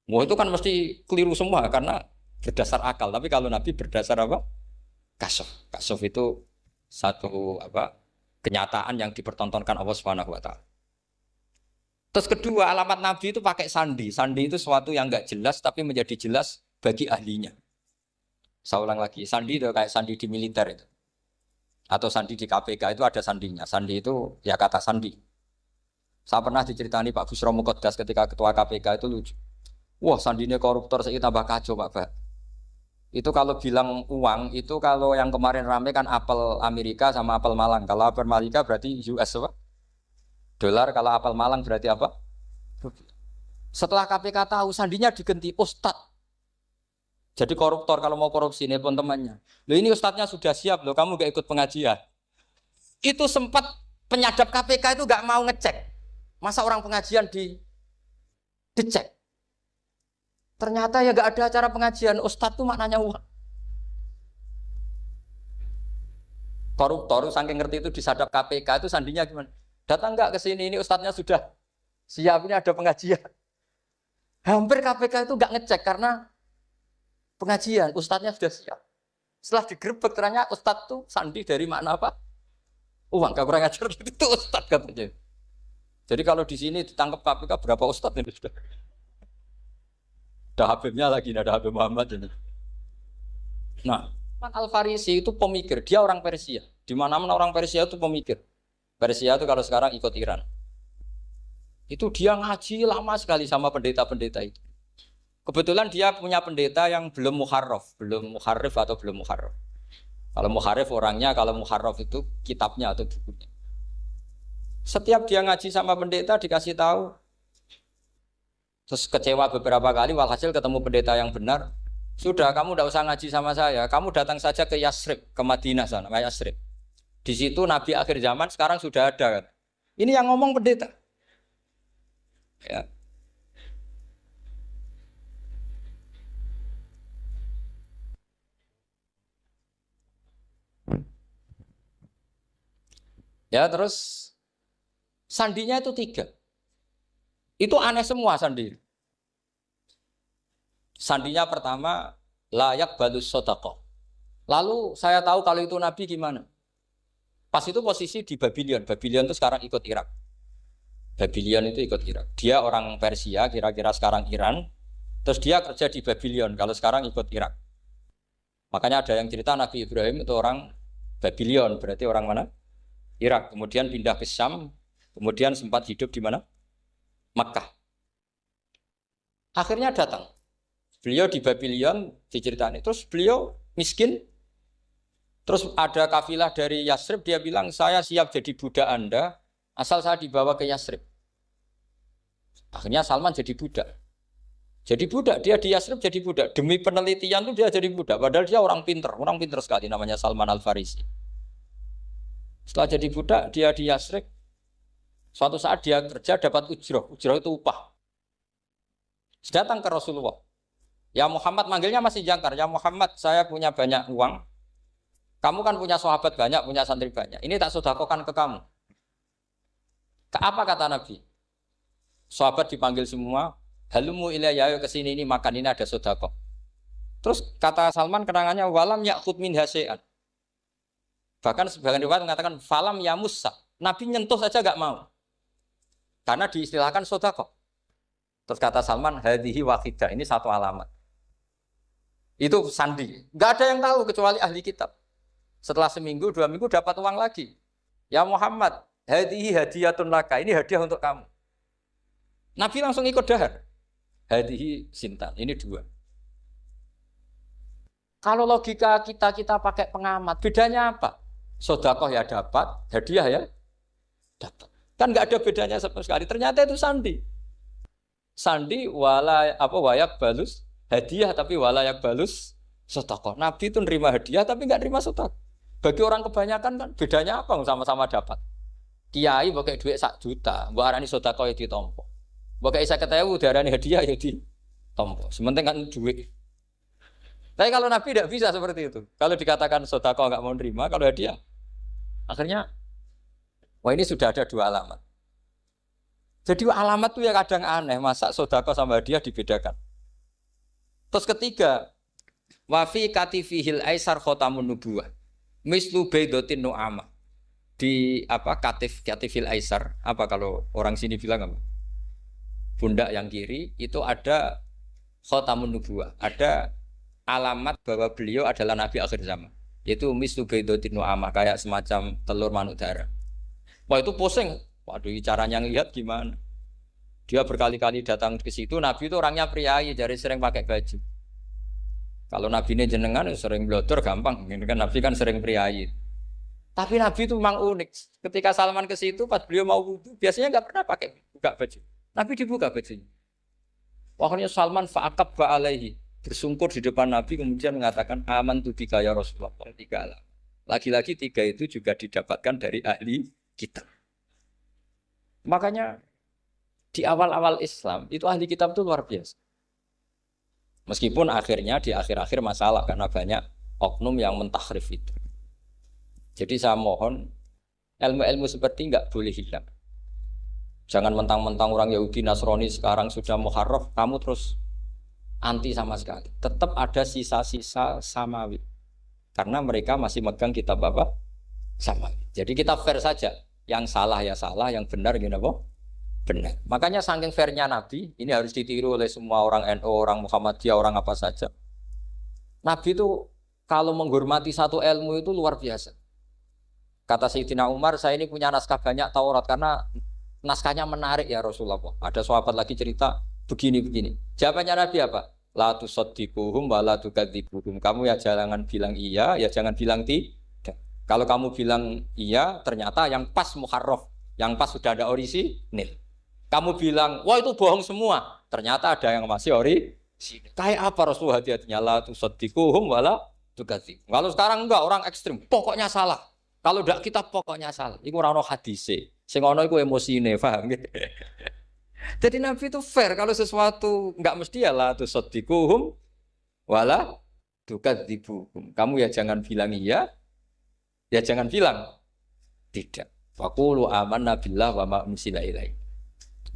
Wah itu kan mesti keliru semua karena berdasar akal. Tapi kalau Nabi berdasar apa? Kasuf. Kasuf itu satu apa? Kenyataan yang dipertontonkan Allah Subhanahu wa taala. Terus kedua, alamat Nabi itu pakai sandi. Sandi itu sesuatu yang enggak jelas tapi menjadi jelas bagi ahlinya. Saya ulang lagi, sandi itu kayak sandi di militer itu. Atau sandi di KPK itu ada sandinya. Sandi itu ya kata sandi. Saya pernah diceritani Pak Busro Muqaddas ketika ketua KPK itu lucu. Wah, sandinya koruptor saya tambah kacau Pak. Itu kalau bilang uang, itu kalau yang kemarin rame kan apel Amerika sama apel Malang. Kalau apel Amerika berarti US apa? Dolar, kalau apel Malang berarti apa? Setelah KPK tahu sandinya diganti Ustadz. Jadi koruptor kalau mau korupsi ini pun temannya. Loh ini Ustadznya sudah siap loh, kamu gak ikut pengajian. Itu sempat penyadap KPK itu gak mau ngecek. Masa orang pengajian dicek. Ternyata ya gak ada acara pengajian. Ustadz tuh maknanya uang. Koruptor saking ngerti itu disadap KPK itu sandinya gimana? Datang nggak ke sini, ini ustadznya sudah siap, ini ada pengajian. Hampir KPK itu nggak ngecek karena pengajian, ustadznya sudah siap. Setelah digerebek ternyata ustadz tuh sandi dari makna apa? Uang, gak kurang ajar itu ustadz katanya. Jadi kalau di sini ditangkap KPK berapa ustadz ini sudah? Ada Habibnya lagi, ada Habib Muhammad ini. Nah, Al-Farisi itu pemikir, dia orang Persia. Di mana-mana orang Persia itu pemikir. Persia itu kalau sekarang ikut Iran. Itu dia ngaji lama sekali sama pendeta-pendeta itu. Kebetulan dia punya pendeta yang belum muharraf, belum muharrif atau belum muharraf. Kalau muharrif orangnya, kalau muharraf itu kitabnya atau bukunya. Setiap dia ngaji sama pendeta dikasih tahu. Terus kecewa beberapa kali, walhasil ketemu pendeta yang benar. Sudah, kamu tidak usah ngaji sama saya. Kamu datang saja ke Yasrib, ke Madinah sana, ke Yasrib. Di situ Nabi akhir zaman sekarang sudah ada kan. Ini yang ngomong pendeta. Ya. Ya terus sandinya itu 3. Itu aneh semua sandi. Sandinya pertama layak balus sodaqoh. Lalu saya tahu kalau itu Nabi gimana. Pas itu posisi di Babylon. Babylon itu sekarang ikut Irak. Babylon itu ikut Irak. Dia orang Persia, kira-kira sekarang Iran. Terus dia kerja di Babylon, kalau sekarang ikut Irak. Makanya ada yang cerita Nabi Ibrahim itu orang Babylon, berarti orang mana? Irak. Kemudian pindah ke Syam, kemudian sempat hidup di mana? Makkah. Akhirnya datang. Beliau di Babylon diceritain. Terus beliau miskin. Terus ada kafilah dari Yasrib, dia bilang, saya siap jadi budak Anda, asal saya dibawa ke Yasrib. Akhirnya Salman jadi budak. Jadi budak, dia di Yasrib jadi budak. Demi penelitian itu dia jadi budak. Padahal dia orang pinter sekali, namanya Salman Al-Farisi. Setelah jadi budak, dia di Yasrib. Suatu saat dia kerja dapat ujroh. Ujroh itu upah. Datang ke Rasulullah. Ya Muhammad, manggilnya masih jangkar. Ya Muhammad, saya punya banyak uang. Kamu kan punya sahabat banyak, punya santri banyak. Ini tak sedekahkan ke kamu. Apa kata Nabi? Sahabat dipanggil semua. Halumu ilayya, ayo kesini, ini makan, ini ada sedekah. Terus kata Salman kenangannya, walam ya'khud min hasya'an. Bahkan sebagian riwayat mengatakan falam yamussa. Nabi nyentuh saja enggak mau. Karena diistilahkan sedekah. Terus kata Salman, hadhihi wahidah, ini satu alamat. Itu sandi. Enggak ada yang tahu kecuali ahli kitab. Setelah seminggu, 2 minggu dapat uang lagi. Ya Muhammad, hadhihi hadiyatun laka, ini hadiah untuk kamu. Nabi langsung ikut dahar. Hadhihi sintan, ini 2. Kalau logika kita pakai pengamat, bedanya apa? Sedekah ya dapat, hadiah ya dapat. Kan nggak ada bedanya sama sekali. Ternyata itu sandi. Sandi wayak balus hadiah tapi walayak balus sedekah. Nabi itu nerima hadiah tapi nggak nerima sedekah. Bagi orang kebanyakan kan bedanya apa? Sama-sama dapat. Kiai pakai duit 1 juta, mbok arani sedekah ya ditampa. Mbok kayak 50.000 diarani hadiah ya ditampa. Sementing kan duit. Tapi kalau Nabi tidak bisa seperti itu. Kalau dikatakan sedekah nggak mau nerima, kalau hadiah akhirnya wah ini sudah ada 2 alamat. Jadi alamat tuh ya kadang aneh, masa sedekah sama hadiah dibedakan. Terus ketiga, wa fi katifihil aisar khatamun nubuwah. Mislu baidatin nu'amah. Di katifil aisar, apa kalau orang sini bilang apa? Pundak yang kiri itu ada khatamun nubuwah, ada alamat bahwa beliau adalah nabi akhir zaman. Yaitu mislu baidatin nu'amah, kayak semacam telur manuk darah. Wah itu pusing. Waduh, caranya ngelihat gimana? Dia berkali-kali datang ke situ. Nabi itu orangnya priayi, jadi sering pakai baju. Kalau Nabi ini jenengan sering blodor gampang. Ini kan Nabi kan sering priayi. Tapi Nabi itu memang unik. Ketika Salman ke situ, pas beliau mau wudu, biasanya nggak pernah pakai buka baju. Nabi dibuka bajunya. Waktunya Salman fa'aqab ba'alaihi, bersungkur di depan Nabi kemudian mengatakan aman tu bika ya Rasulullah. 3 alam. Lagi-lagi 3 itu juga didapatkan dari ahli kitab. Makanya di awal-awal Islam itu ahli kitab itu luar biasa. Meskipun akhirnya di akhir-akhir masalah karena banyak oknum yang mentahrif itu. Jadi saya mohon ilmu-ilmu seperti enggak boleh hilang. Jangan mentang-mentang orang Yahudi Nasrani sekarang sudah muharraf, kamu terus anti sama sekali. Tetap ada sisa-sisa samawi. Karena mereka masih megang kitab apa? Samawi. Jadi kita fair saja. Yang salah ya salah, yang benar gini apa? Benar. Makanya saking fairnya Nabi, ini harus ditiru oleh semua orang NU, orang Muhammadiyah, orang apa saja. Nabi itu kalau menghormati satu ilmu itu luar biasa. Kata Sayyidina Umar, saya ini punya naskah banyak Taurat karena naskahnya menarik ya Rasulullah. Ada sahabat lagi cerita begini-begini. Jawabannya Nabi apa? La tusaddiquhum wa la tukadzibuhum. Kamu ya jangan bilang iya, ya jangan bilang tidak. Kalau kamu bilang iya, ternyata yang pas muharraf, yang pas sudah ada orisinil. Kamu bilang, wah itu bohong semua. Ternyata ada yang masih orisinil. Kayak apa Rasulullah hati-hatinya? La tusaddiquhum wa la tukadzibuhum. Kalau sekarang enggak, orang ekstrim. Pokoknya salah. Kalau enggak kita pokoknya salah. Iku ora ono hadise. Sing ono iku emosine, paham gitu. Jadi Nabi itu fair. Kalau sesuatu enggak mesti ya la tusaddiquhum wa la tukadzibuhum. Kamu ya jangan bilang iya, ya jangan bilang tidak. Faqulu amanna billah wa ma unsila ilaihi.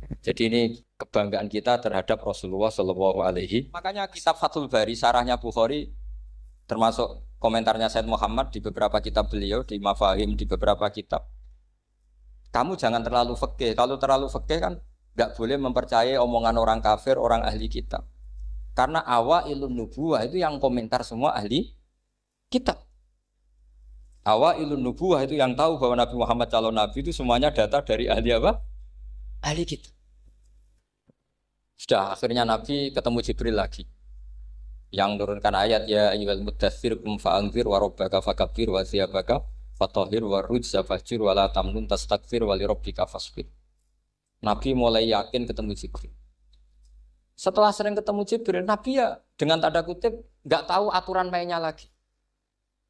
Jadi ini kebanggaan kita terhadap Rasulullah Shallallahu Alaihi. Makanya kitab Fathul Bari, sarahnya Bukhari, termasuk komentarnya Said Muhammad di beberapa kitab beliau, di Mafahim di beberapa kitab. Kamu jangan terlalu fikih. Kalau terlalu fikih kan nggak boleh mempercayai omongan orang kafir, orang ahli kitab. Karena awailun nubuwah itu yang komentar semua ahli kitab. Awailun nubuwah itu yang tahu bahwa Nabi Muhammad calon nabi itu semuanya data dari ahli apa? Ahli kitab. Sudah akhirnya Nabi ketemu Jibril lagi. Yang turunkan ayat ya ayyuhal muddatsir qum fa'anzir wa rabbaka fakabbir wa thiyabaka fatahhir wa rujza fahjur wa la tamnun tastakbir wa li rabbika fasbir. Nabi mulai yakin ketemu Jibril. Setelah sering ketemu Jibril, Nabi ya dengan tanda kutip nggak tahu aturan mainnya lagi.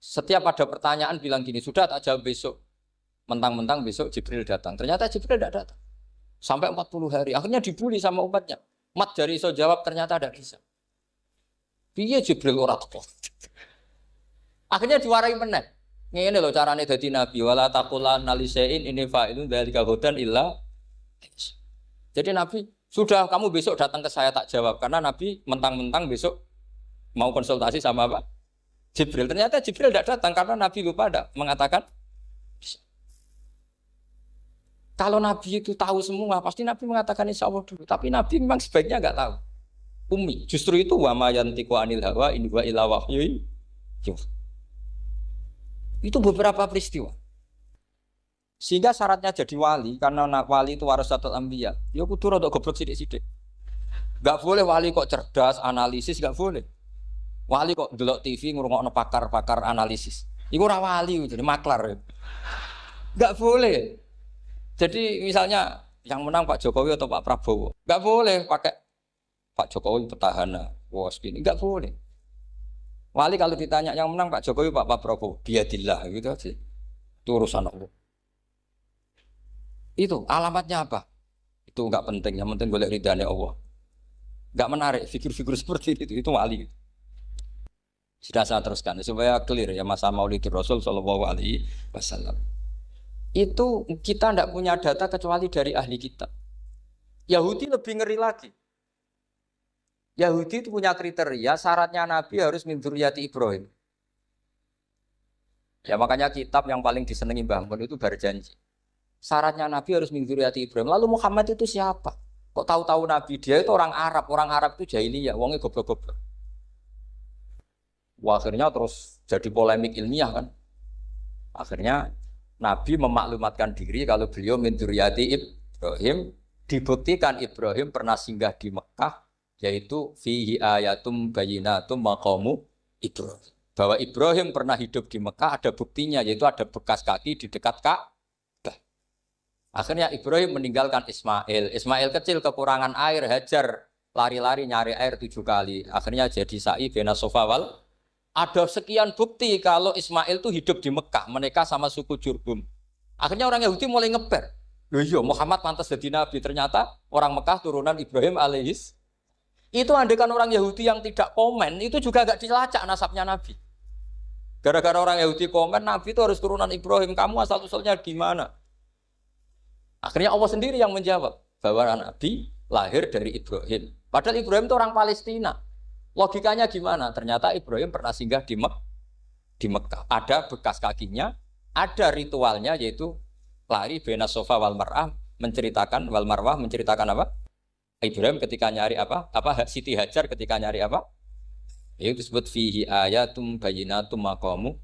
Setiap ada pertanyaan bilang gini, sudah tak jawab besok. Mentang-mentang besok Jibril datang. Ternyata Jibril tidak datang. Sampai 40 hari. Akhirnya dibully sama umatnya. Mat dari iso jawab ternyata tidak bisa. Piye Jibril ora teko. Akhirnya diwarai meneh. Ngene lho carane dadi nabi wala taqulanna lisein ini fa'ilun dzalika hudan illa. Jadi Nabi sudah kamu besok datang ke saya tak jawab karena Nabi mentang-mentang besok mau konsultasi sama apa? Jibril. Ternyata Jibril tidak datang karena Nabi lupa ada mengatakan kalau Nabi itu tahu semua, pasti Nabi mengatakan insya Allah dulu. Tapi Nabi memang sebaiknya nggak tahu. Umi, justru itu wa ma yantiqu anil hawa in huwa illa wahyu. Itu beberapa peristiwa. Sehingga syaratnya jadi wali, karena wali itu warasatul anbiya. Ya kudu rada goblok sithik-sithik. Enggak boleh wali kok cerdas, analisis enggak boleh. Wali kok delok TV ngrungokno pakar-pakar analisis. Iku ora wali, jadi maklar. Enggak boleh. Jadi misalnya yang menang Pak Jokowi atau Pak Prabowo, nggak boleh pakai Pak Jokowi petahana, wos gini, nggak boleh. Wali kalau ditanya yang menang Pak Jokowi Pak Prabowo, biadillah gitu aja. Itu urusan Allah. Itu alamatnya apa? Itu nggak penting, yang penting boleh ridhanya Allah. Nggak menarik figur-figur seperti itu wali. Sudah saya teruskan supaya clear ya masa Maulid Rasul Shallallahu Alaihi Wasallam. Itu kita tidak punya data kecuali dari ahli kitab. Yahudi lebih ngeri lagi. Yahudi itu punya kriteria syaratnya Nabi harus min dzurriyyati Ibrahim. Ya makanya kitab yang paling disenangi Mbah Mun itu berjanji. Syaratnya Nabi harus min dzurriyyati Ibrahim. Lalu Muhammad itu siapa? Kok tahu-tahu Nabi dia itu orang Arab. Orang Arab itu jahiliyah, wongnya goblok-goblok. Wah, akhirnya terus jadi polemik ilmiah kan. Akhirnya Nabi memaklumatkan diri kalau beliau min dzurriyyati Ibrahim, dibuktikan Ibrahim pernah singgah di Mekah, yaitu fihi ayatum bayyinatum maqamu Ibrahim. Bahwa Ibrahim pernah hidup di Mekah ada buktinya, yaitu ada bekas kaki di dekat Ka'bah. Akhirnya Ibrahim meninggalkan Ismail. Ismail kecil kekurangan air, Hajar lari-lari nyari air 7 kali. Akhirnya jadi sa'i bena sofa wal. Ada sekian bukti kalau Ismail itu hidup di Mekah, menikah sama suku Jurhum. Akhirnya orang Yahudi mulai ngeper. Loh iya, Muhammad pantas jadi nabi. Ternyata orang Mekah turunan Ibrahim alaihis. Itu andekan orang Yahudi yang tidak komen, itu juga gak dilacak nasabnya Nabi. Gara-gara orang Yahudi komen, Nabi itu harus turunan Ibrahim. Kamu asal-usulnya gimana? Akhirnya Allah sendiri yang menjawab bahwa Nabi lahir dari Ibrahim. Padahal Ibrahim itu orang Palestina. Logikanya gimana? Ternyata Ibrahim pernah singgah di Mekah. Ada bekas kakinya, ada ritualnya yaitu lari bena sofa wal marwah menceritakan wal marwah menceritakan apa? Ibrahim ketika nyari apa? Siti Hajar ketika nyari apa? Itu disebut fihi ayatum bayyinatum maqamu